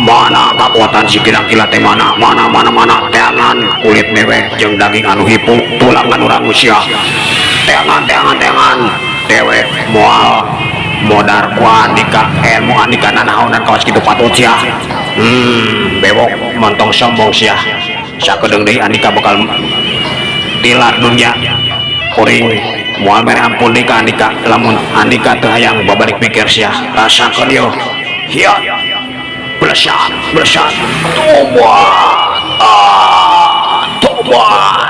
mana kekuatan si kilat teh mana teangan kulit mewek jeung daging anu hipung tulang anu manusia teangan dewek moal modar ku Andika ilmu Andika nanaonan kaos kitu patut sia bewok montong sombong sia sakedeung deui Andika bakal tilar dunya kuring moal mere ampun deui ka Andika lamun Andika teu hayang babalik pikir sia rasakeun ieu hiya bersat tobat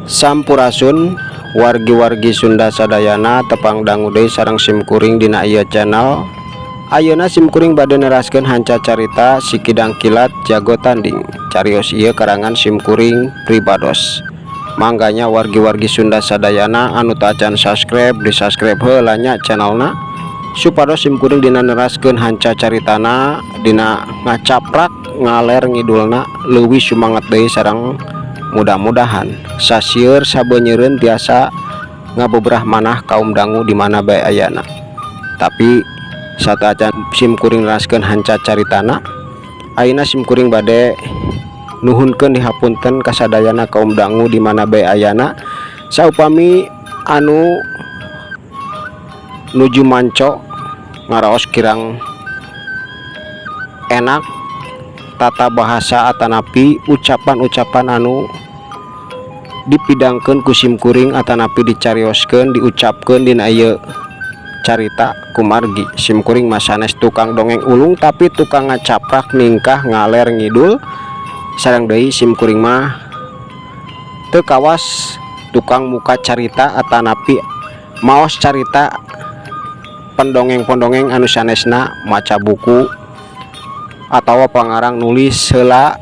Sampurasun wargi-wargi Sunda sadayana tepang dangu deui sareng simkuring dina ieu channel. Ayeuna simkuring bade neraskeun hanca carita si Kidang Kilat Jago Tanding. Carios ieu karangan simkuring Pribados. Mangganya wargi-wargi Sunda sadayana anu teu acan subscribe di subscribe heula nya channelna supados simkuring dina neraskeun hanca caritana dina ngacaprak ngaler ngidulna leuwih sumanget deui sareng mudah-mudahan sasieur sabeunyereun tiasa ngabebrah manah kaum dangu di mana bae ayana. Tapi sateuacan simkuring neraskeun hanca caritana ayeuna simkuring bade nuhunkeun dihapunten kasadayana kaum dangu di mana bae ayana saupami anu nuju manco ngaraos kirang enak tata bahasa atanapi ucapan-ucapan anu dipidangkeun ku simkuring atanapi dicarioskeun diucapkeun dina ieu carita kumargi. Simkuring mah sanes tukang dongeng ulung tapi tukang ngacaprak ningkah ngaler ngidul sareng deui simkuring mah teu kawas tukang muka carita atanapi maos carita pendongeng-pendongeng anu sanesna maca buku atawa pangarang nulis heula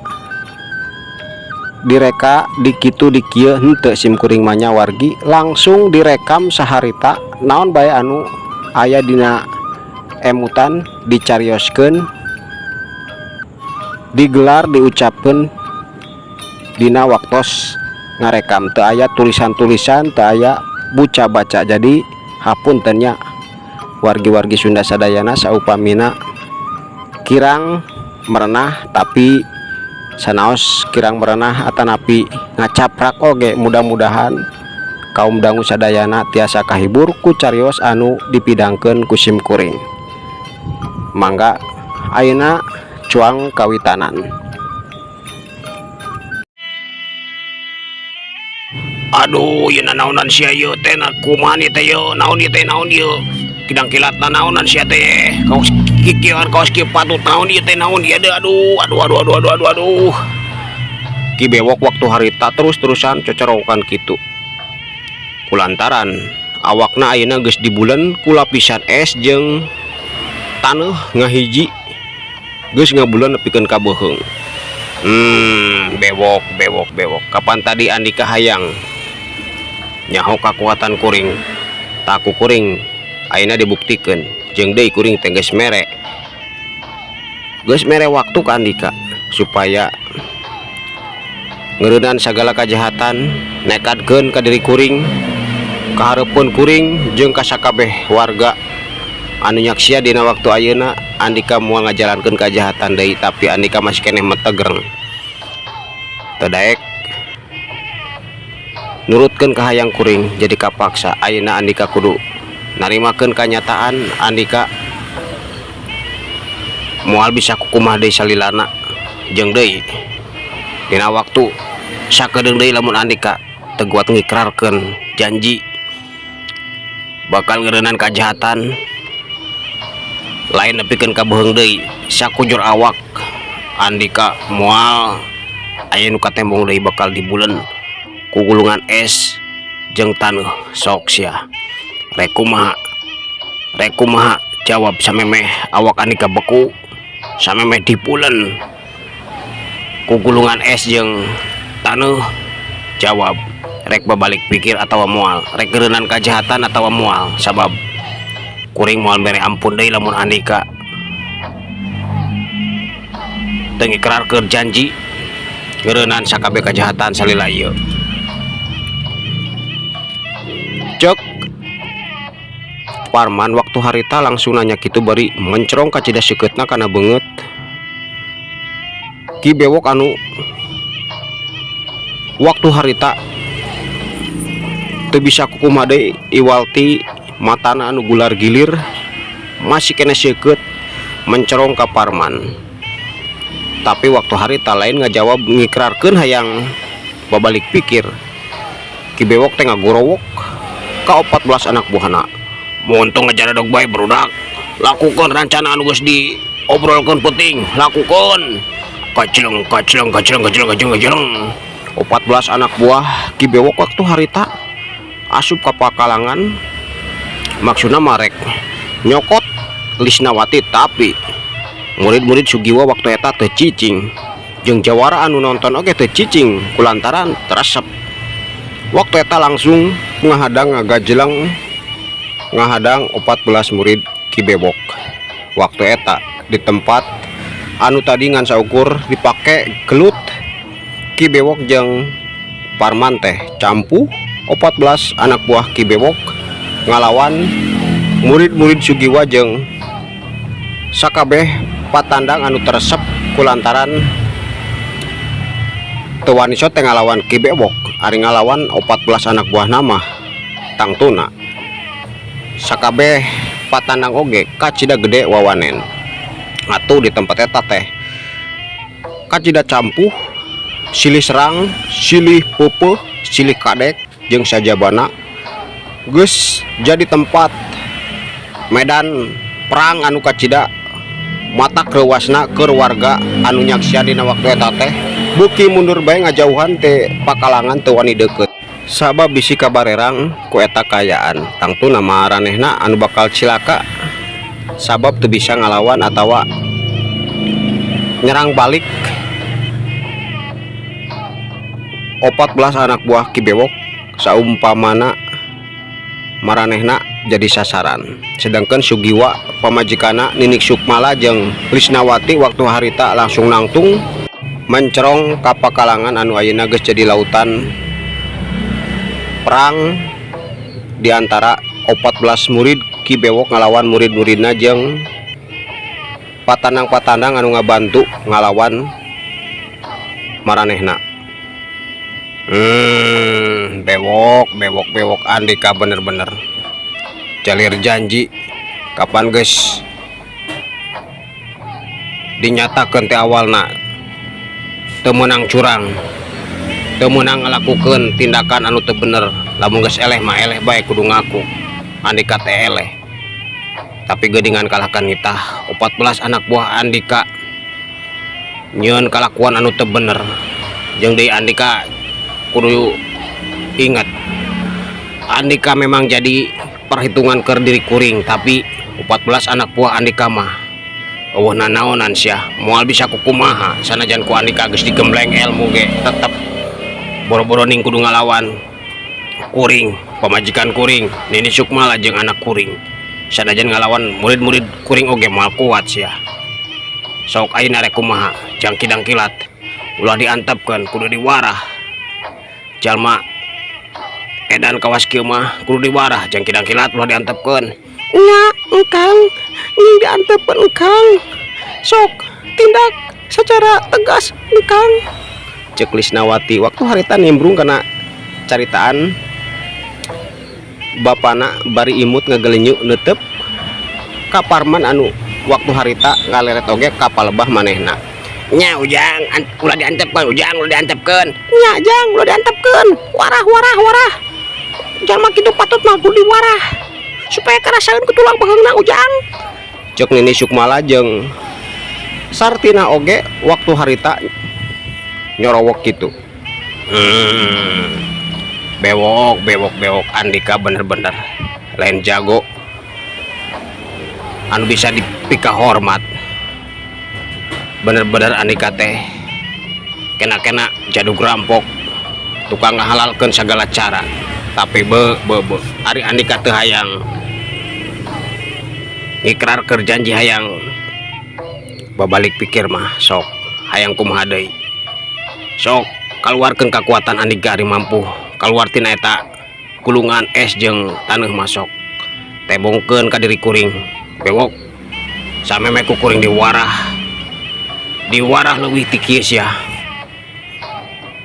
direka dikitu dikieu henteu simkuring mah nya wargi langsung direkam saharita naon bae anu aya dina emutan dicarioskeun digelar diucapkeun dina waktos ngarekam teu aya tulisan-tulisan teu aya buca baca. Jadi hapuntennya wargi-wargi Sunda sadayana saupamina kirang merenah tapi sanaos kirang merenah atanapi ngacaprak oge mudah-mudahan kaum dangu sadayana tiasa kahibur ku carios anu dipidangkeun ku simkuring. Mangga ayeuna cuang kawitanan. aduh ieu nanaonan sia ieu teh kumaha ieu teh ieu naon ieu teh naon ieu Kidang Kilat nanaonan sia teh kaos kikieuan kaos kieu patut naon ieu teh naon ieu aduh ki bewok waktu harita terus-terusan cocorokan kitu kulantaran awakna ayeuna geus dibulen ku lapisan es jeung taneuh ngahiji geus ngabulen nepikeun ka beuheung. Bewok kapan tadi Andika hayang nyaho kakuatan kuring taku kuring ayeuna dibuktikeun jeung deui kuring teh geus mere waktu ka Andika supaya ngeureunaan sagala kajahatan nekadkeun ka diri kuring kahareupeun kuring jeung ka sakabeh warga anu nyaksia dina waktu ayeuna Andika moal ngajalankeun kajahatan deui tapi Andika masih keneh metegreng teu daek nurutkeun kahayang kuring. Jadi kapaksa ayeuna Andika kudu narimakeun kanyataan Andika moal bisa kukumah deui salilana jeung deui dina waktu sakedeung deui lamun Andika teu kuat ngikrarkeun janji bakal ngeureunaan kajahatan lain nepikeun ka beuheung deui sakujur awak Andika moal aya nu katembong deui bakal dibulen ku gulungan es jeung taneuh sok sia rek kumaha jawab samemeh awak Andika beku samemeh dipulen ku gulungan es jeung taneuh jawab rek babalik pikir atawa moal rek ngeureunaan kajahatan atawa moal sabab kuring moal mere ampun deui lamun Andika teu ngikrarkeun janji ngeureunaan sakabeh kajahatan salila ieu. Cok Parman waktu harita langsung nanya gitu bari mencerong ka cida siketna kana beungeut Ki Bewok anu waktu harita teu bisa kukumaha deui iwalti matana anu gular gilir masih kena seukeut mencerong ka Parman. Tapi waktu harita lain ngajawab ngikrarkeun hayang babalik pikir. Ki Bewok teh ngagorowok ka 14 anak buahna. Muntung ngajaradog bae barudak, lakukan rencana anu geus diobrolkeun penting, lakukan. Kacleng 14 anak buah Ki Bewok waktu harita asup ka pakalangan, maksudna marek nyokot Lisnawati, tapi murid-murid Sugiwa waktu eta teu cicing jeung jawara anu nonton oge teu cicing kulantaran teresep. Waktu eta langsung ngahadang 14 murid Ki Bewok. Waktu eta di tempat anu tadi ngan saukur dipake gelut Ki Bewok jeung Parman teh campu 14 anak buah Ki Bewok ngalawan murid-murid Sugiwa jeung sakabeh patandang anu teresep kulantaran teu wani teh ngalawan Ki Bewok, ari ngalawan 14 anak buah nama tangtuna sakabeh patandang oge kacida gede wawanen. Atuh di tempat eta teh kacida campuh silih serang, silih peupeut, silih kadek jeung sajabana geus jadi tempat medan perang anu kacida mata krewasna keur warga anu nyaksian dina waktu eta teh beuki mundur bae ngajauhan teh pakalangan teu wani deukeut sabab bisi kabarerang ku eta kayaan tangtuna maranehna anu bakal cilaka sabab teu bisa ngalawan atawa nyerang balik 14 anak buah Ki Bewok saumpamana maranehna jadi sasaran. Sedangkan Sugiwa pamajikana Ninik Sukmala jeung Lisnawati waktu harita langsung nangtung mencerong ka pakalangan anu ayeuna geus jadi lautan perang diantara 14 murid Ki Bewok ngalawan murid-muridna jeung patandang-patandang anu ngabantu ngalawan maranehna. Bewok Andika bener-bener calir janji kapan guys dinyatakan teh awalna teu meunang curang, teu meunang ngalakukeun tindakan anu teu bener. Lamun geus eleh mah eleh bae kudu ngaku Andika teh eleh. Tapi geuningan kalahkan nitah 14 anak buah Andika nyieun kalakuan anu teu bener. Jeung deui Andika kudu ingat, Andika memang jadi perhitungan keur diri kuring, tapi 14 anak buah Andika mah eueuhna naonan sia moal bisa kukumaha sanajan ku Andika geus digembleng ilmu ge tetep boro-boro ning kudu ngalawan kuring, pamajikan kuring Ninik Sukmala jeung anak kuring. Sanajan ngalawan murid-murid kuring oge moal kuat sia. Sok ayeuna rek kumaha jang kidang kilat ulah diantepkeun kudu diwarah. Jalma edan kawas kieu mah kudu diwarah jang kidang kilat ulah diantepkeun. Nya engkang nying diantepkeun engkang. Sok tindak secara tegas engkang. Ceuk Lisnawati waktu harita nimbrung kana caritaan bapana bari imut ngagelenyuk neuteup ka Parman anu waktu harita ngaleret oge ka palebah manehna. Nya ujang ulah diantepkeun, ujang ulah diantepkeun. Nya jang ulah diantepkeun. Warah. Jalma kitu patut mah kudu diwarah supaya karasaeun ku tulang beheungna ujang. Ceuk Ninik Sukmala jeung Sartina oge waktu harita nyorowok kitu. Bewok Andika bener-bener lain jago anu bisa dipika hormat. Bener-bener Andika teh kena jadug rampok, tukang ngahalalkeun segala cara. Tapi ari Andika teu hayang ngikrar keur janji, hayang babalik pikir mah sok hayang kumaha deui. Sok kaluarkeun kekuatan Andika ari mampu kaluar tina eta kulungan es jeung taneuh masok tembongkeun ka diri kuring bewok sameme ku kuring diwarah leuwih ti kieu sia.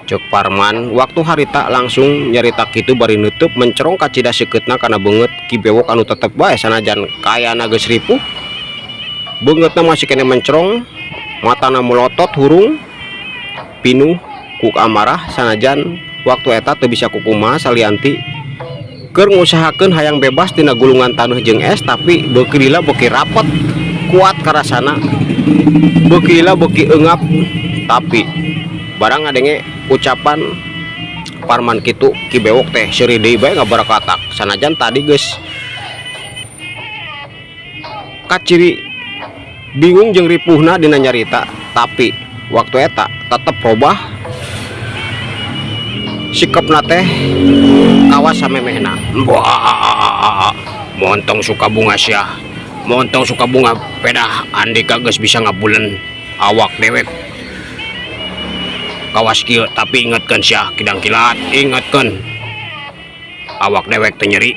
Cek Parman waktu harita langsung nyarita kitu bari nutup mencerong ka cida sekeutna kana beungeut Ki Bewok anu tetep bae sanajan kayana geus ripuh. Beungeutna masih kene mencerong, matana melotot hurung pinuh ku amarah sanajan waktu eta teu bisa kukumaha salianti keur ngusahakeun hayang bebas tina gulungan taneuh jeung es, tapi beuki lila beuki rapet kuat karasana, beuki lila beuki eungap, tapi barang ngadenge ucapan Parman kitu Ki Bewok teh seuri deui bae ngabarakatak sanajan tadi geus kaciri bingung jeung ripuhna dina nyarita, tapi waktu eta tetep robah sikepna teh kawas samemehna. Montong suka bunga sia, montong suka bunga pedah Andika geus bisa ngabulen awak dewek kawas kieu, tapi ingetkeun sia Kidang Kilat, ingetkeun awak dewek teu nyeri,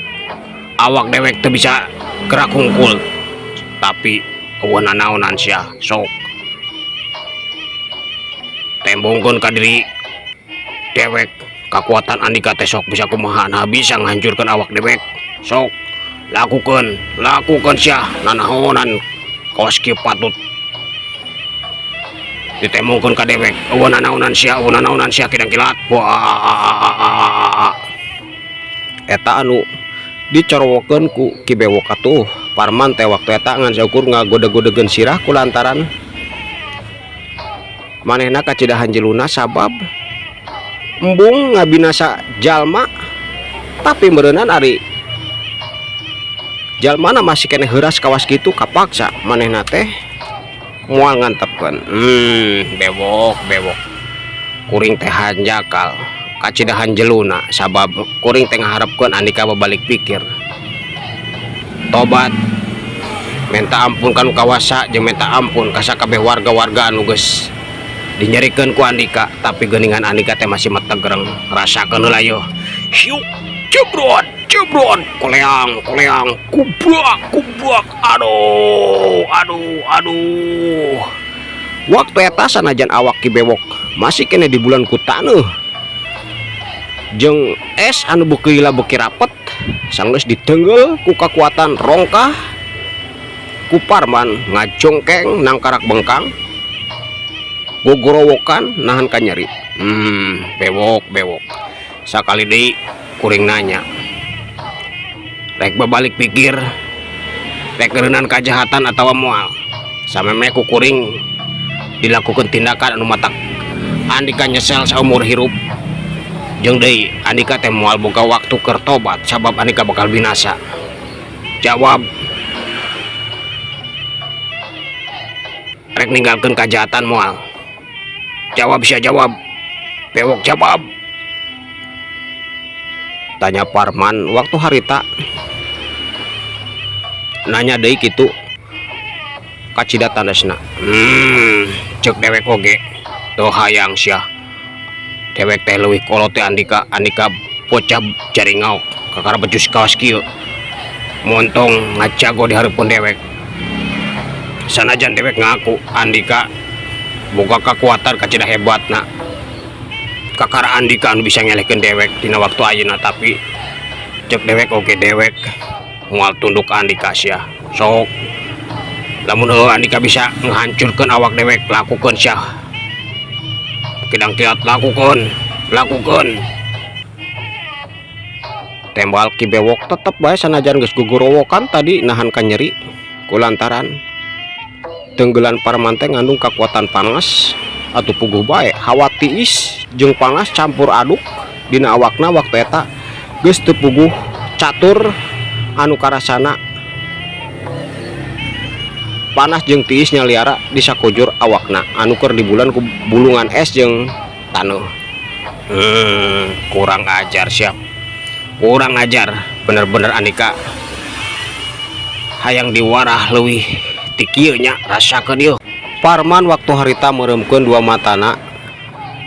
awak dewek teu bisa gerak hungkul, tapi eueuh nanaonan sia sok tembongkeun ka diri dewek kekuatan Andika teh sok bisa kumaha, nah bisa ngahancurkeun awak dewek, sok lakukeun sia nanaonan kawas kieu patut ditembongkeun ka dewek, eueuh nanaonan sia Kidang Kilat. Eta anu dicorowokeun ku Ki Bewok atuh Parman teh waktu eta ngan saukur ngagodeg-godegeun sirah kulantaran manehna kacidahan jeluna sabab embung ngabinasa jalma, tapi meureunana ari jalmana masih kene heuras kawas kitu kapaksa manehna teh moal ngantepkeun. Bewok kuring teh hanjakal kacidahan jeluna sabab kuring teh ngaharepkeun Andika babalik pikir tobat minta ampun kanu kawasa jeung minta ampun ka sakabeh warga-warga anu geus dinyerikeun ku Andika, tapi geuningan Andika teh masih metegreng rasakeun heula yo hiuk jebrot koleang kubrak aduh. Waktu eta sanajan awak Ki Bewok masih kene di bulan ku taneuh jeung es anu beuki lila beuki rapet sanggeus ditenggel ku kakuatan rongkah ku Parman ngajongkeng nang karak bengkang gogorowokan nahan ka nyeri. Bewok sakali deui kuring nanya rek babalik pikir rek ngeureunaan kajahatan atawa moal sameme ku kuring dilakukan tindakan anu matak Andika nyesel saumur hirup jeung deui Andika teh moal boga waktu keur tobat sabab Andika bakal binasa. Jawab rek ninggalkeun kajahatan moal. Jawab sia jawab Bewok jawab, tanya Parman waktu harita nanya deui kitu kacida tandasna. Cek dewek oge teu hayang sia dewek teh leuwih kolot teh Andika bocah jaringau kakara becus kawas kieu montong ngajago di hareupeun dewek sanajan dewek ngaku Andika boga kekuatan kacida hebatna kakara Andika anu bisa ngelehkeun dewek dina waktu ayeuna, tapi cek dewek oge dewek moal tunduk ka Andika sia sok lamun heueuh Andika bisa ngahancurkeun awak dewek lakukeun sia Kidang Kilat, lakukeun tembal Ki Bewok tetep bae sanajan geus gugorowokan tadi nahan ka nyeri kulantaran tenggelan Parman teh ngandung kekuatan panas atau puguh bae hawa tiis jeung panas campur aduk dina awakna waktu eta geus teu puguh catur anu karasana panas jeung tiis nyaliara di sakujur awakna anu keur dibulan ku bulungan es jeung taneuh. Kurang ajar siap, kurang ajar bener-bener Andika hayang diwarah leuwih ti kieu nya rasakeun ieu. Parman waktu harita meuremkeun dua matana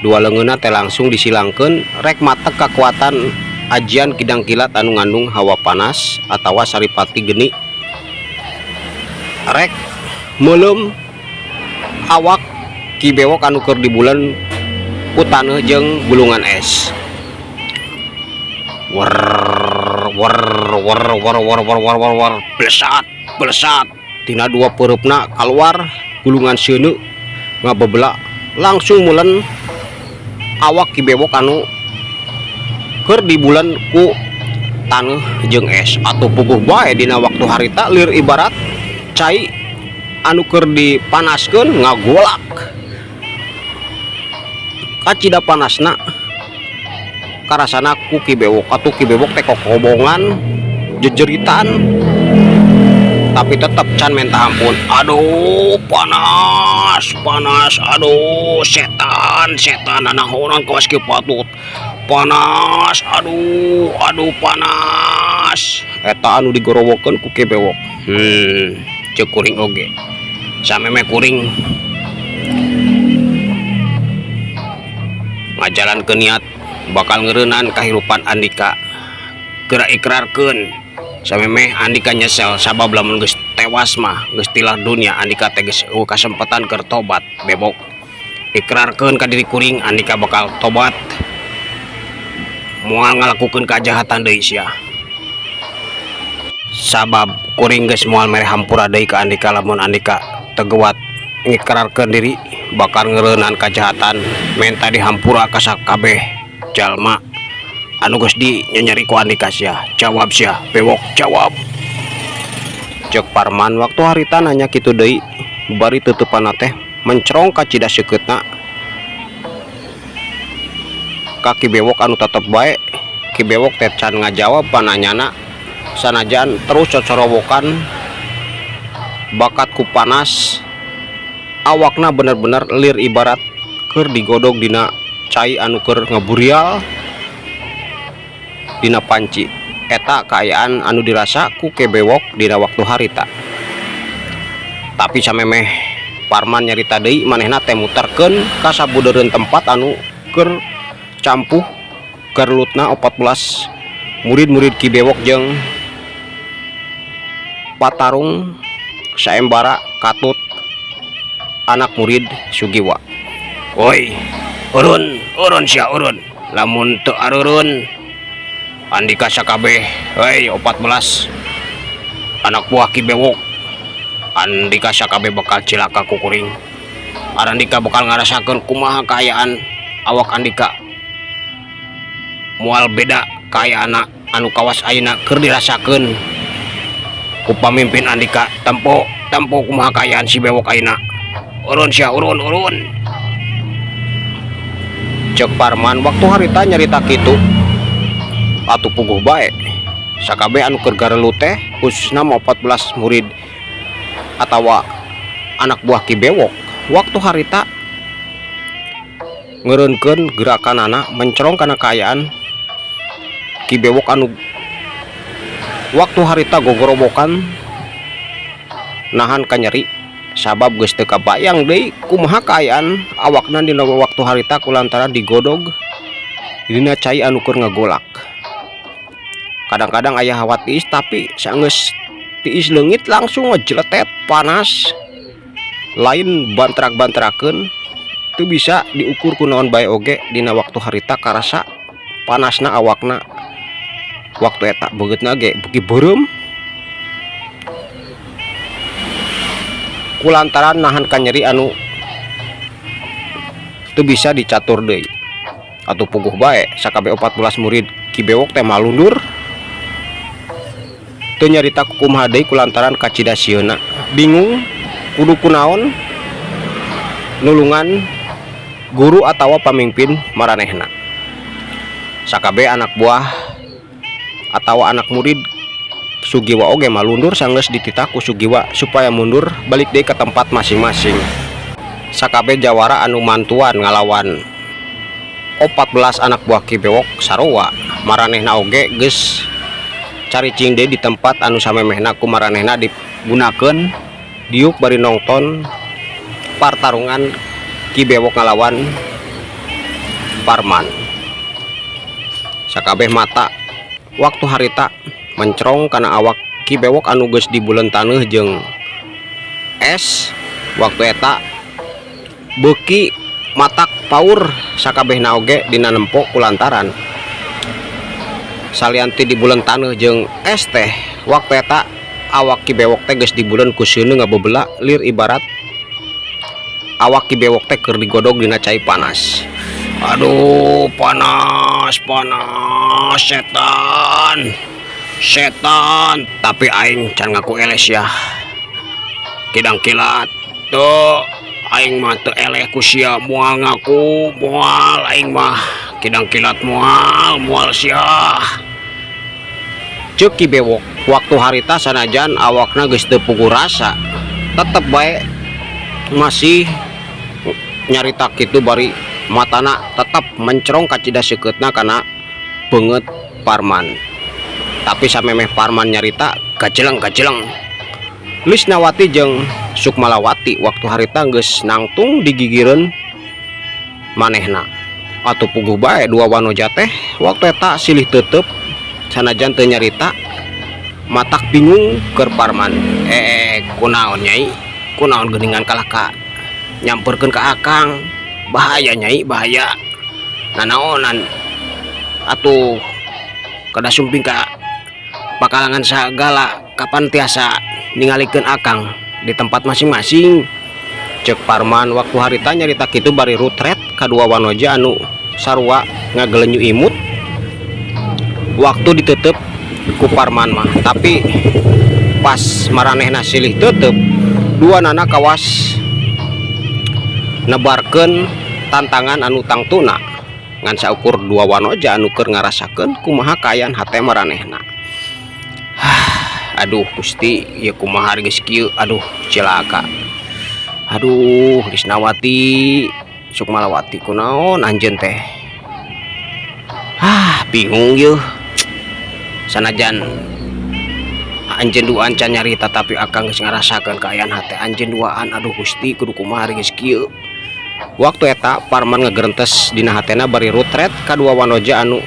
dua leungeunna teh langsung disilangkeun rek matek kekuatan ajian kidang kilat anu ngandung hawa panas atawa saripati geni rek meulem awak Ki Bewok anu keur di bulan ku taneuh jeung gulungan es. Wer belesat tina dua peurupna keluar gulungan seuneu ngabebela langsung mulen awak Ki Bewok anu keur di bulan ku taneuh jeung es atuh puguh bae dina waktu harita lir ibarat cai anu keur dipanaskeun ngagolak kacida panasna karasana ku Ki Bewok atuh Ki Bewok teh kokobongan jejeritan tapi tetep can minta ampun. Aduh panas aduh setan nanahonan kawas kieu patut panas aduh panas eta anu digorowokeun ku Ki Bewok. Ceuk kuring oge sameme kuring ngajalankeun niat bakal ngeureunaan kahirupan Andika geura ikrarkeun sameme Andika nyesel sabab lamun geus tewas mah geus tilar dunia Andika teh geus eueuh kasempatan keur tobat. Bewok ikrarkeun ka diri kuring Andika bakal tobat moal ngalakukeun kajahatan deui sia sabab kuring geus moal mere hampura deui ka Andika lamun Andika tegewat ngikrarkeun diri bakal ngeureunaan kajahatan menta dihampura ka sakabeh jalma anu geus dinyanyari ku Andika sia. Jawab sia Bewok jawab. Cek Parman waktu harita nanya kitu deui bari teuteupana teh mencrong ka cida seukeutna ka Ki Bewok anu tetep bae. Ki Bewok teh can ngajawab pananyana sanajan terus cocorowokan bakat ku panas awakna bener-bener lir ibarat keur digodog dina cai anu keur ngaburial dina panci. Eta kaayaan anu dirasa ku Ki Bewok dina waktu harita. Tapi samemeh Parman nyarita deui manehna teh muterkeun ka sabudeureun tempat anu keur campuh garlutna 14 murid-murid Ki Bewok jeung patarung saembara katut anak murid Sugiwa. Woi urun sia urun lamun teu arurun Andika sakabeh hei 14 anak buah Ki Bewok Andika sakabeh bakal cilaka ku kuring. Andika bakal ngarasakeun kumaha kaayaan awak Andika moal beda kaayaana anu kawas ayeuna keur dirasakeun ku pamimpin Andika tempo kumaha kaayaan si Bewok ayeuna. Urun sia urun cek Parman waktu harita nyarita kitu atuh puguh bae sakabeh anu keur garelu teh khususna 14 murid atawa anak buah Ki Bewok waktu harita ngeureunkeun gerakanana mencerong kana kaayaan Ki Bewok anu waktu harita gogorobokan nahan ka nyeri sabab geus teu kabayang deui kumaha kaayaan awakna dina waktu harita kulantaran digodog dina cai anu keur ngagolak. Kadang-kadang aya hawa tiis tapi saenggeus tiis leungit langsung ngejletet panas lain bantrak-bantrakeun teu bisa diukur kunaon bae oge dina waktu harita karasa panasna awakna waktu eta begeutna ge beuki beureum kulantaran nahan ka nyeri anu teu bisa dicatur deui. Atuh puguh bae sakabeh 14 murid Ki Bewok teh malundur teu nyarita kumaha deui kulantaran kacida sieuna bingung kudu kunaon nulungan guru atawa pamimpin maranehna. Sakabeh anak buah atawa anak murid Sugiwa oge malundur sanggeus dititah ku Sugiwa supaya mundur balik deui ke tempat masing-masing. Sakabeh jawara anu mantuan ngalawan 14 anak buah Ki Bewok sarua maranehna oge geus caricing deui di tempat anu samemehna ku maranehna digunakeun diuk bari nongton pertarungan Ki Bewok ngalawan Parman. Sakabeh mata waktu harita mencrong karena awak Ki Bewok anu geus di bulan taneuh jeung es. Waktu eta beuki matak paur sakabehna oge dina nempo kulantaran salianti di bulan taneuh jeung es teh. Waktu eta awak Ki Bewok teh geus di bulan ku seuneung ngabebela lir ibarat awak Ki Bewok teh keur digodog dina cai panas. Aduh, panas setan tapi aing can ngaku eles ya. Kidang kilat tuh aing mah teu eleh ku sia moal ngaku moal aing mah kidang kilat moal sia. Ceuk Ki Bewok waktu harita sanajan awakna geus teu puguh rasa tetep bae masih nyarita kitu bari matana tetap mencrong kacida sekeutna kana beungeut Parman. Tapi samemeh Parman nyarita gajeleng Lisnawati jeung Sukmalawati waktu harita geus nangtung digigireun manehna atuh puguh bae dua wanoja teh waktu eta silih teuteup sanajan teu nyarita matak bingung keur Parman. Kunaon nyai, kunaon geuningan kalaka nyamperkeun ka akang, bahaya nyai bahaya. Nanaonan atuh kada sumping ka pakalangan sagala kapan tiasa ningalikeun akang di tempat masing-masing. Cek Parman waktu harita nyarita kitu bari rutret kadua wanoja anu sarua ngagelenyu imut waktu diteuteup ku Parman mah. Tapi pas maranehna silih teuteup dua nana kawas nebarkeun tantangan anu tangtuna ngan saukur dua wanoja anu keur ngarasakeun kumaha kaayaan hate maranehna. Aduh Gusti, ieu kumaha geus kieu, aduh cilaka. Aduh Lisnawati, Sukmalawati, kunaon anjeun teh? Bingung yeuh. Sanajan anjeun duaan can nyarita tapi akang geus ngarasakeun kaayaan hate anjeun duaan. Aduh Gusti, kudu kumaha geus kieu. Waktu eta Parman ngegerentes dina hatena bari rutret kadua wanoja anu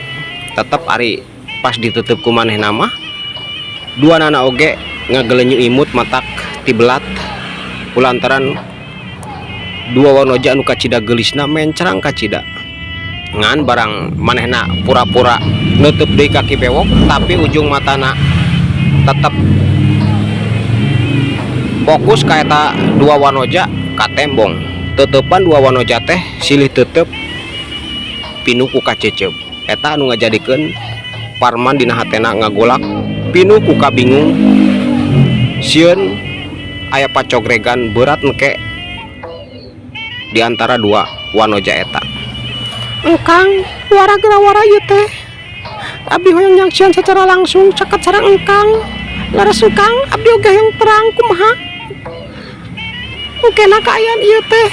tetep ari pas ditutup ku manehna mah dua nana oge ngagelenyu imut matak tibelat kulantaran dua wanoja anu kacida gelisna mencrang kacida ngan barang manehna pura-pura nutup deui ka Ki Bewok tapi ujung matana tetep fokus ka eta dua wanoja ka tembong. Teutepan dua wanoja teh silih teuteup pinu ku kacecep eta anu ngajadikeun Parman dina hatena ngagolak pinu ku kabingung sieun aya pacogregan berat engke di antara dua wanoja eta. Engkang wara geura wara ieu teh abdi hoyong nyaksian secara langsung caket sareng engkang. Laras engkang abdi oge hoyong terang kumaha engkena kaayaan ieu teh.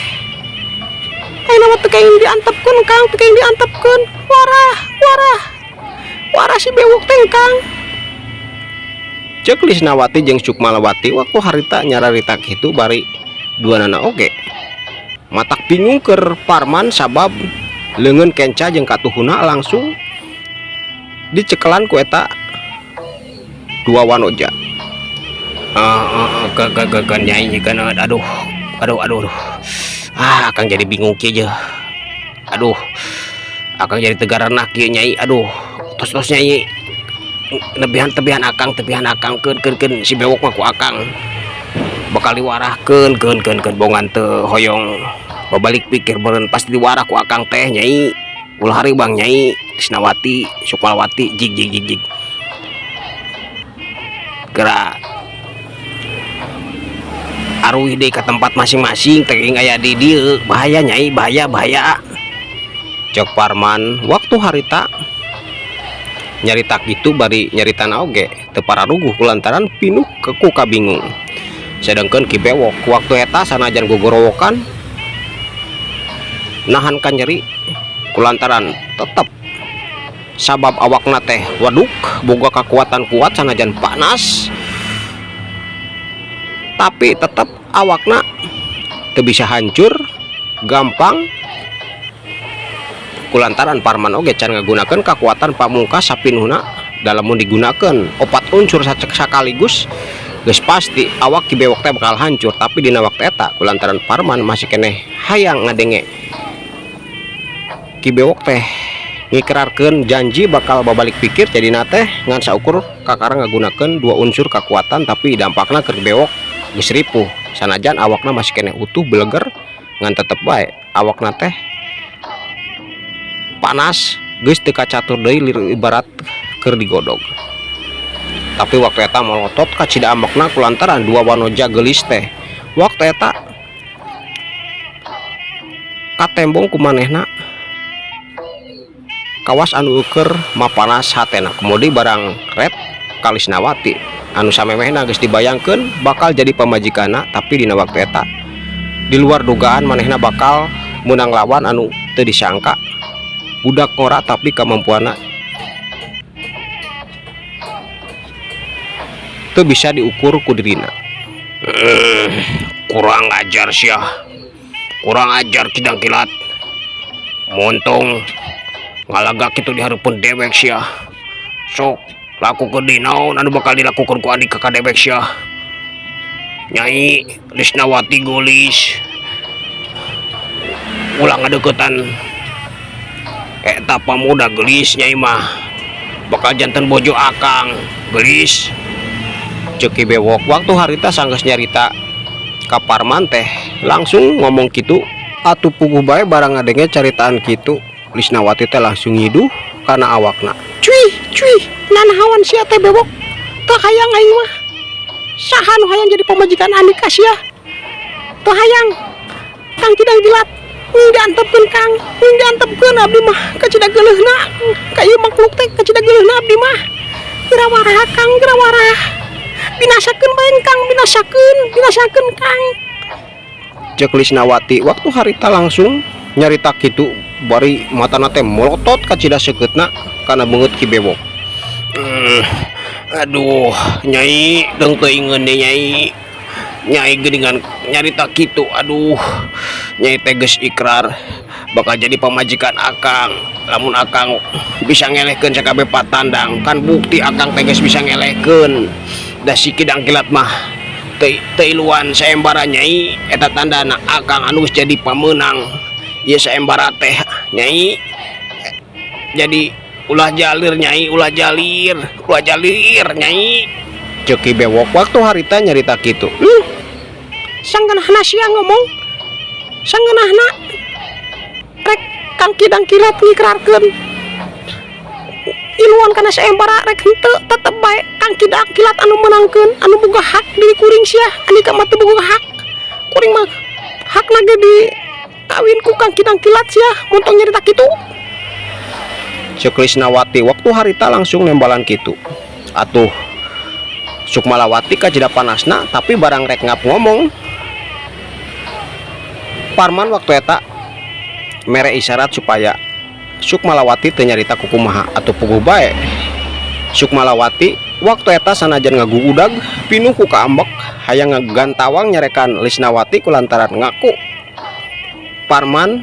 Ayeuna mah teu kaing diantepkeun engkang, teu kaing diantepkeun. Wara si Bewok teh engkang. Ceuk Lisnawati jeung Sukmalawati waktu harita nyararita kitu bari dua nana oge matak bingung keur Parman sabab leungeun kenca jeung katuhuna langsung dicekelan ku eta dua wanoja. Nyai kan aduh. Akang jadi bingung kieu. Aduh. Akang jadi tegaranah kieu nyai. Aduh. Tos nyai. Tebihan akang keun si Bewok mah ku akang. Bakal diwarahkeun keun bongan teu hoyong babalik pikir beureun pasti diwarah ku akang teh nyai. Ulah hari Bang nyai, Lisnawati, Sukmalawati jig. Geura aruih deh ke tempat masing-masing teuing aya di dieu bahaya nyai bahaya. Cek Parman waktu harita nyarita kitu bari nyaritana oge teu pararuguh kulantaran pinuh ku kabingung. Sedangkeun Ki Bewok waktu eta sanajan gogorowokan nahan ka nyeri kulantaran tetep sabab awakna teh waduk boga kekuatan kuat sanajan panas tapi tetep awakna teu bisa hancur gampang kulantaran Parman oge can ngagunakeun kekuatan pamungkas sapinuhna dalam digunakan opat unsur sekaligus geus pasti awak Ki Bewok teh bakal hancur. Tapi dina waktu eta kulantaran Parman masih keneh hayang ngadenge Ki Bewok teh ngikrarkeun janji bakal babalik pikir, jadi teh ngan saukur kakarang ngagunakeun dua unsur kekuatan. Tapi dampakna keur Bewok geus ripuh, sanajan awakna masih keneh utuh beleger ngan tetep bae awakna teh panas geus teu kacatur deui ibarat keur digodog. Tapi waktu eta melotot ka cidaambekna kulantaran dua wanoja geulis teh waktu eta katembong ku manehna kawas anu euker mapanas hatena. Kemudian barang red Kalisnawati anu samemehna geus dibayangkeun bakal jadi pamajikana. Tapi dina waktu eta di luar dugaan manehna bakal menang lawan anu teu disangka. Budak ngora tapi kemampuanna teu bisa diukur ku dirina. Kurang ajar sia, kurang ajar Kidang Kilat. Montong ngalagak itu dihareupeun dewek sia. Sok lakukeun deui naon anu bakal dilakukeun ku adik kakak dewek sia. Nyai Lisnawati gulis ulah ngadeuketan eta pamuda gelis. Nyai mah bakal janten bojo akang gelis. Ceuk Ki Bewok waktu harita sanggeus nyarita ka Parman teh langsung ngomong kitu. Atuh puguh bae barang ngadenge caritaan kitu Lisnawati teh langsung ngiduh kana awakna. Cuy, nanahawan sia teh Bewok? Teu hayang aing mah. Saha nu hayang jadi pamajikan Andika sia? Teu hayang. Kang Kidang Kilat, ning diantepkeun Kang, ning diantepkeun abdi mah ka cida geuleuhna. Ka ieu makhluk teh ka cida geuleuhna abdi mah. Geurawarah Kang, geurawarah. Binasakeun bae Kang, binasakeun Kang. Ceuk Lisnawati waktu harita langsung nyarita kitu bari matana teh melotot ka cida seukeutna kana beungeut Ki Bewok. Aduh, Nyai deung teu ingeun deh Nyai. Nyai geuningan nyarita kitu. Aduh, Nyai teh geus ikrar bakal jadi pamajikan Akang. Lamun Akang bisa ngelehkeun sakabeh patandang, kan bukti Akang teh geus bisa ngelehkeun. Da si Kidang Kilat mah teu iluan saembara Nyai, eta tandana Akang anu geus jadi pamenang. Ieu saembara teh Nyai jadi ulah jalir Nyai, ulah jalir Nyai. Ceuk Ki Bewok waktu harita nyarita kitu. Sanggeunahna sia ngomong. Sanggeunahna rek Kang Kidang Kilat ngikrarkeun iluan kana saembara rek henteu tetep bae Kang Kidang Kilat anu menangkeun, anu boga hak diri kuring sia. Andika mah teu boga hak. Kuring mah hakna ge di kawin ku Kang Kidang Kilat sia. Montong nyarita kitu. Ceuk Lisnawati waktu harita langsung nembalan kitu. Atuh Sukmalawati ka cida panasna tapi barang rek ngap ngomong. Parman waktu eta mere isyarat supaya Sukmalawati teu nyarita ku kumaha atuh puguh bae. Sukmalawati waktu eta sanajan ngaguudag pinuh ku kaambek hayang ngagantawang nyarekan Lisnawati kulantaran ngaku Parman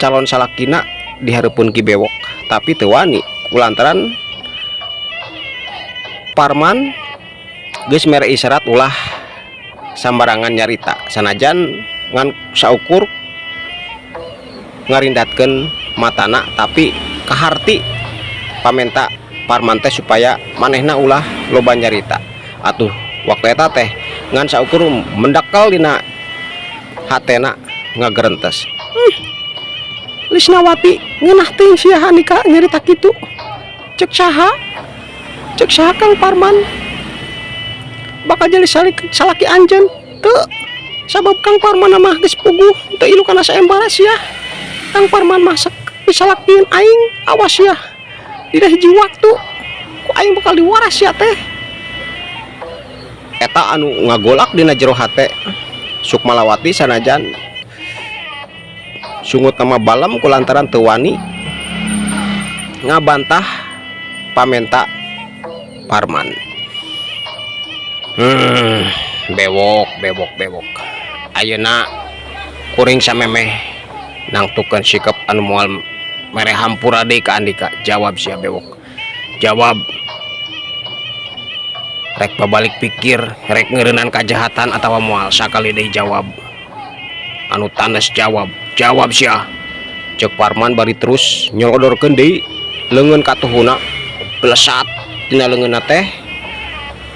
calon salakina dihareupeun Ki Bewok, tapi teu wani kulantaran Parman geus mere isyarat ulah sambarangan nyarita sanajan ngan saukur ngarindatkeun matana. Tapi kaharti pamenta Parman teh supaya manehna ulah loba nyarita. Atuh waktu eta teh ngan saukur mendakal dina hatena ngagerentes. Lisnawati ngeunah teuing sia Andika nyarita kitu. Ceuk saha Kang Parman bakal jadi salaki anjeun? Teu, sabab Kang Parman mah geus puguh teu ilu kana saembara sia. Kang Parman mah bisa lakiin aing, awas ya. Dina hiji waktu ku aing bakal diwaras sia teh. Eta anu ngagolak dina jero hate Sukmalawati sanajan sungut nama balam kulantaran teu wani ngabantah pamenta Parman. Bewok. Ayeuna kuring samemeh nangtukeun sikap anu moal mere hampura deui ka Andika. Jawab sia Bewok. Jawab. rek babalik pikir rek ngeureunnan kajahatan atawa moal sakali deui jawab. Anu tanes jawab sia, cek Parman bari terus nyodorkeun deui leungeun ka tuhuna, blesat tina leungeunna teh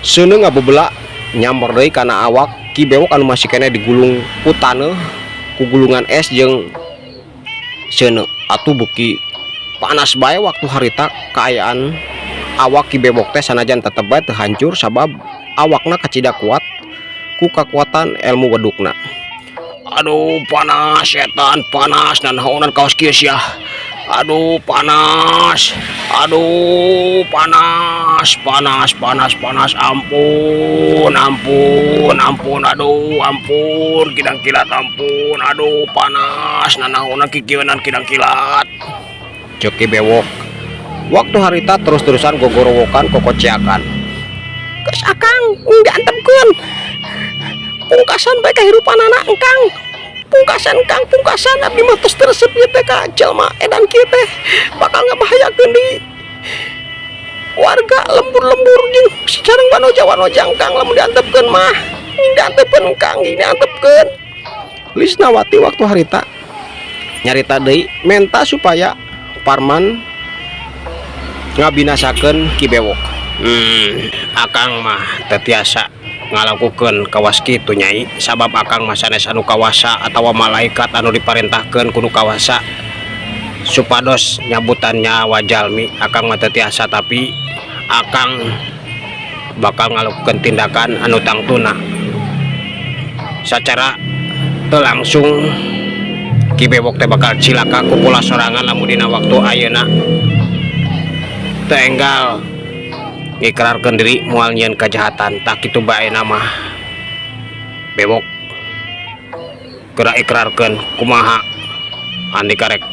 seuneu ngabebela nyamper deui kana awak Ki Bewok anu masih kene digulung ku taneuh ku gulungan es jeung seuneu. Atuh beuki panas bae waktu harita kaayaan awak Ki Bewok teh sanajan tetep bae teu hancur sabab awakna kacida kuat ku kakuatan ilmu wedukna. Aduh panas setan panas dan naonan kaos kieu sia. Aduh panas. Aduh panas ampun. Aduh ampun kidang kilat ampun. Aduh panas nanaonan kikieunan kidang kilat. Cek Ki Bewok waktu harita terus-terusan gogorowokan kokociakan. Geus akang diantepkeun. Pungkasan bae kahirupanana engkang. Pungkasan abdi mah tos teresep ieu teh ka jelema edan kieu teh bakal ngabahayakeun di warga lembur-lembur jeung sareng wanoja engkang lamun diantepkeun mah. Diantepkeun engkang diantepkeun. Lisnawati waktu harita nyarita deui menta supaya Parman ngabinasakeun Ki Bewok. Akang mah teu tiasa ngalakukeun kawas kitu Nyai, sabab akang mah sanes anu kawasa atawa malaikat anu diparentahkeun ku nu kawasa supados nyabutan nyawa jalmi. Akang mah teu tiasa, tapi akang bakal ngalakukeun tindakan anu tangtuna sacara teu langsung. Ki Bewok teh bakal cilaka ku pola sorangan lamun dina waktu ayeuna teu enggal ngikrarkeun diri moal nyieun kajahatan. Tak kitu bae nama Bewok geura ikrarkeun kumaha andika rek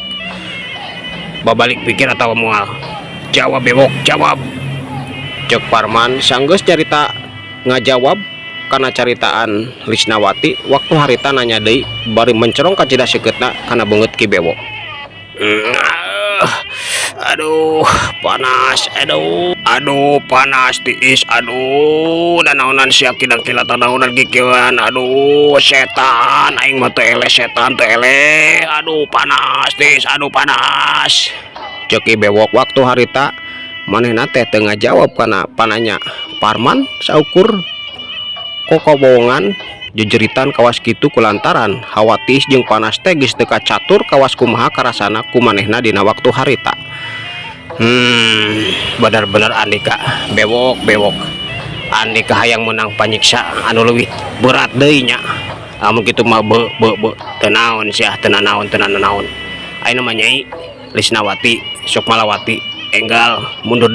babalik pikir atawa moal. Jawab Bewok jawab. Cek Parman sanggeus carita ngajawab kana caritaan Lisnawati waktu harita nanya deui bari mencerong ka cida seukeutna kana beungeut Ki Bewok. Aduh panas. Aduh panas tiis. Aduh nanaonan sia kidang kilat nanaonan kikieuan. Aduh setan aing mah teu eleh setan teu eleh. Aduh panas tiis. Aduh panas. Cek Ki Bewok waktu harita manehna teh teu ngajawab kana pananya Parman saukur kokobongan jejeritan kawas kitu kulantaran hawatis jeung panas teh geus teu kacatur kawas kumaha karasana ku manehna dina waktu harita. Bener-bener Andika Bewok Andika hayang menang panyiksa anu leuwih berat deui nya. Amun kitu mah teu naon sia teu nanaon. Ayeuna mah Nyai Lisnawati sok malawati enggal mundur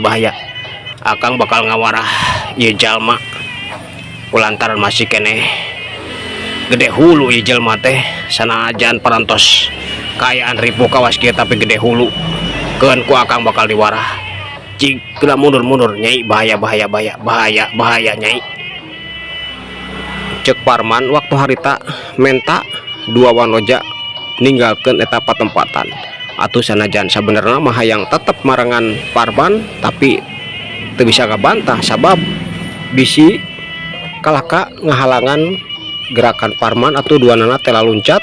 bahaya. Akang bakal ngawarah ieu jalma kulantaran masih kene gede hulu ieu jelema teh sanajan parantos kaayaan ribu kawas kieu tapi gede hulu keun ku akang bakal diwarah. Jika mundur Nyai bahaya Nyai. Cek Parman waktu harita menta dua wanoja ninggalkeun eta patempatan. Atuh sanajan sabenerna mah hayang tetep marangan Parman tapi teu bisa ngabantah sabab bisi kalaka ngahalangan gerakan Parman atau dua nana tela loncat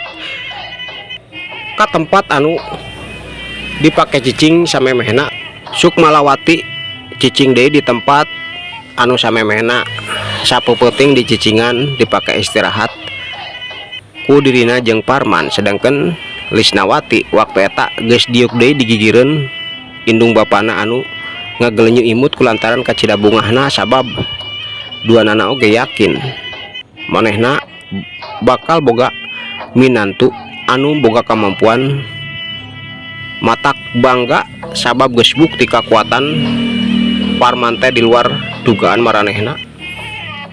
ka tempat anu dipake cicing samemehna. Suk malawati cicing deui di tempat anu samemehna sapeupeting di cicingan dipake istirahat ku dirina jeung Parman. Sedangkan Lisnawati waktu eta geus diuk deui digigireun indung bapana anu ngagelenyu imut kulantaran kacida bungahna sabab dua nana oge yakin manehna bakal boga minantu anu boga kemampuan matak bangga sabab geus bukti kakuatan Parman teh di luar dugaan maranehna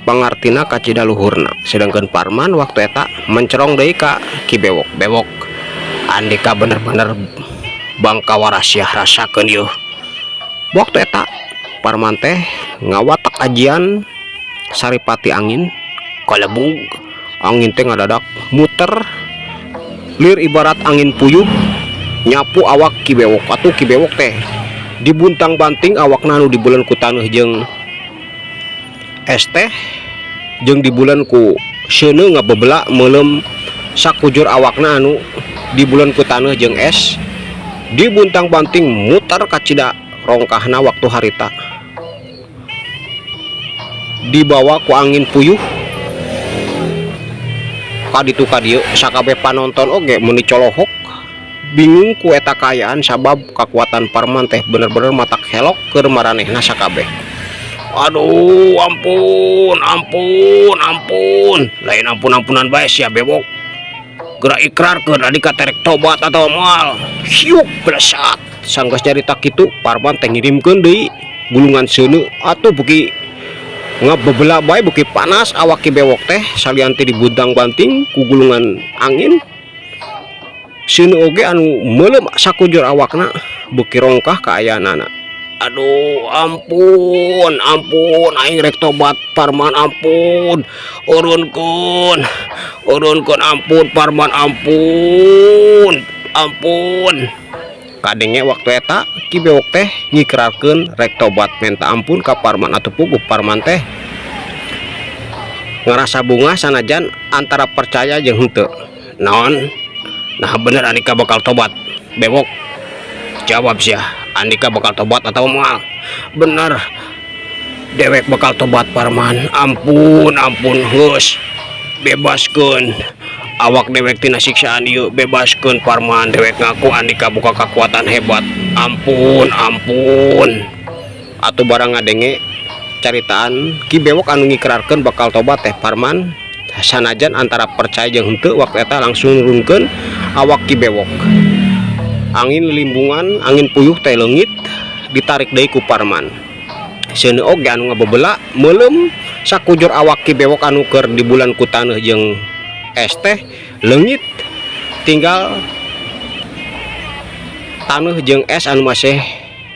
pangartina kacida luhurna. Sedangkan Parman waktu eta mencerong deui ka Ki Bewok. Andika bener-bener bangka warasiah rasakeun yeuh. Waktu eta Parman teh ngawatak ajian saripati angin kalebug. Angin teh ngadadak muter lir ibarat angin puyuh nyapu awak Ki Bewok. Atuh Ki Bewok teh dibuntang banting awakna anu dibuleun ku taneuh jeung es teh jeung di bulan ku seuneu ngabebela meulem sakujur awakna anu di bulan ku taneuh jeung es dibuntang banting mutar ka cida rongkahna waktu harita dibawa ku angin puyuh kaditu kadieu sakabeh panonton oge meni colohok bingung ku eta kaayaan sabab kakuatan Parman teh bener-bener matak helok keur maranehna sakabeh. Aduh, ampun lain ampun-ampunan bae sia bebok gerak ikrarkeun adi katerek tobat atau moal hiuk blesat sanggeus carita kitu Parman teh ngirimkeun deui gulungan seuneu atuh beuki ngabebela bae beuki panas awak ki bewok teh salianti dibuntang banting ku gulungan angin seuneu oge anu meulem sakujur awakna beuki rongkah kaayaanana. Aduh, ampun aing rek tobat Parman, ampun urunkeun ampun Parman, ampun kadenge waktu eta ki bewok teh ngikrarkeun rek tobat minta ampun ka Parman atuh puguh Parman teh ngerasa bunga sanajan antara percaya jeung henteu. Naon? Nah bener Andika bakal tobat bewok? Jawab sia, Andika bakal tobat atau moal? Bener dewek bakal tobat Parman, ampun geus bebaskeun awak dewek tina siksaan ieu, bebaskeun Parman. Dewek ngaku Andika buka kekuatan hebat, ampun atuh barang ngadenge caritaan ki bewok anu ngikrarkeun bakal tobat teh Parman sanajan antara percaya jeung henteu waktu eta langsung nurunkeun awak ki bewok. Angin limbungan, angin puyuh teh leungit ditarik deui ku Parman. Seuneu oge anu ngabebela meulem sakujur awak ki bewok anu keur di bulan ku taneuh jeung es teh leungit tinggal taneuh jeung es anu masih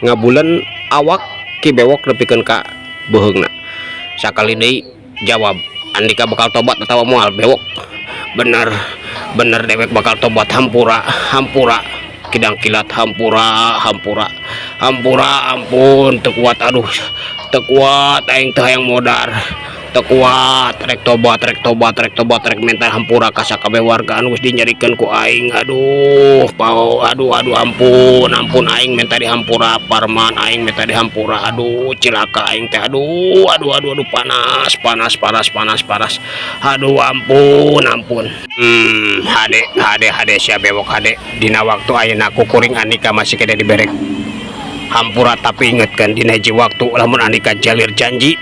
ngabulen awak ki bewok nepikeun ka beuheungna. Sakali deui jawab, Andika bakal tobat atawa moal bewok? Bener dewek bakal tobat, hampura kidang kilat, hampura ampun teu kuat, aduh teu kuat aing teh hayang modar, teu kuat rek tobat rek mental hampura ka sakabeh warga anu geus dinyarikeun ku aing. Aduh ampun aing minta dihampura Parman, aing minta dihampura, aduh cilaka aing teh, aduh panas, aduh ampun hade sia bewok hade dina waktu ayeuna kukuring Andika masih kede diberek hampura, tapi ingetkeun dina hiji waktu lamun Andika jalir janji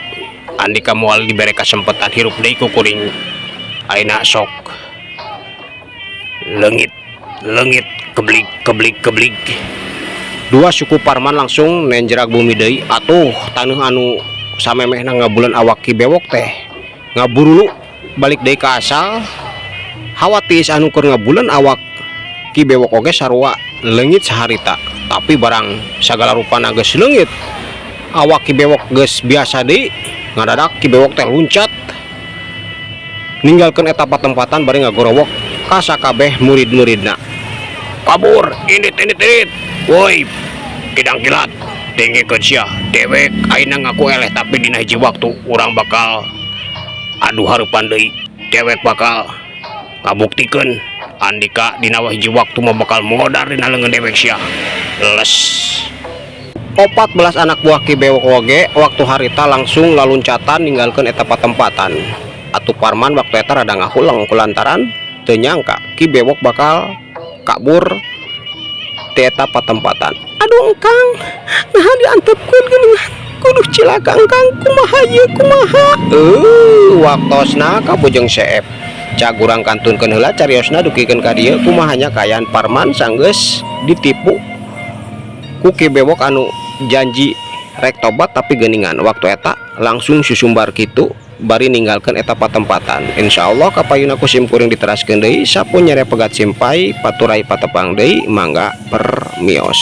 Andika moal diberi kesempatan hirup deui kukuring ayeuna sok leungit keblik dua suku Parman langsung nenjerak bumi deui. Atuh taneuh anu samemehna ngabulan awak ki bewok teh ngaburu balik deui ka asal. Hawatis anu keur ngabulan awak ki bewok oge sarua leungit saharita, tapi barang sagala rupana geus leungit awak ki bewok geus biasa deui ngadadak ki bewok teh luncat ninggalkeun eta patempatan bari ngagorowok ka sakabeh murid-muridna. Kabur indit woi kidang kilat dengkeun sia dewek ayeuna ngaku eleh, tapi dina hiji waktu urang bakal adu hareupan deui, dewek bakal ngabuktikeun Andika dina hiji waktu mah bakal modar dina leungeun dewek sia. Les 14 anak buah ki bewok oge waktu harita langsung laluncatan ninggalkeun eta patempatan. Atuh Parman waktu eta rada ngahulang kulantaran teu nyangka ki bewok bakal kabur ti eta patempatan. Aduh Kang, nah diantepkeun geuningan kudu cilaka Kang, kumaha ieu kumaha? Waktosna ka Bujeng Seep cagurang kantunkeun heula cariosna dukikeun ka dieu kumahanya kaayaan Parman sanggeus ditipu ku ki bewok anu janji rek tobat tapi geuningan. Waktu eta langsung susumbar kitu bari ninggalkeun eta patempatan. Insyaallah kapayuna ku simkuring diteraskeun deui sapunya pegat simpai paturai patepang deui mangga permios.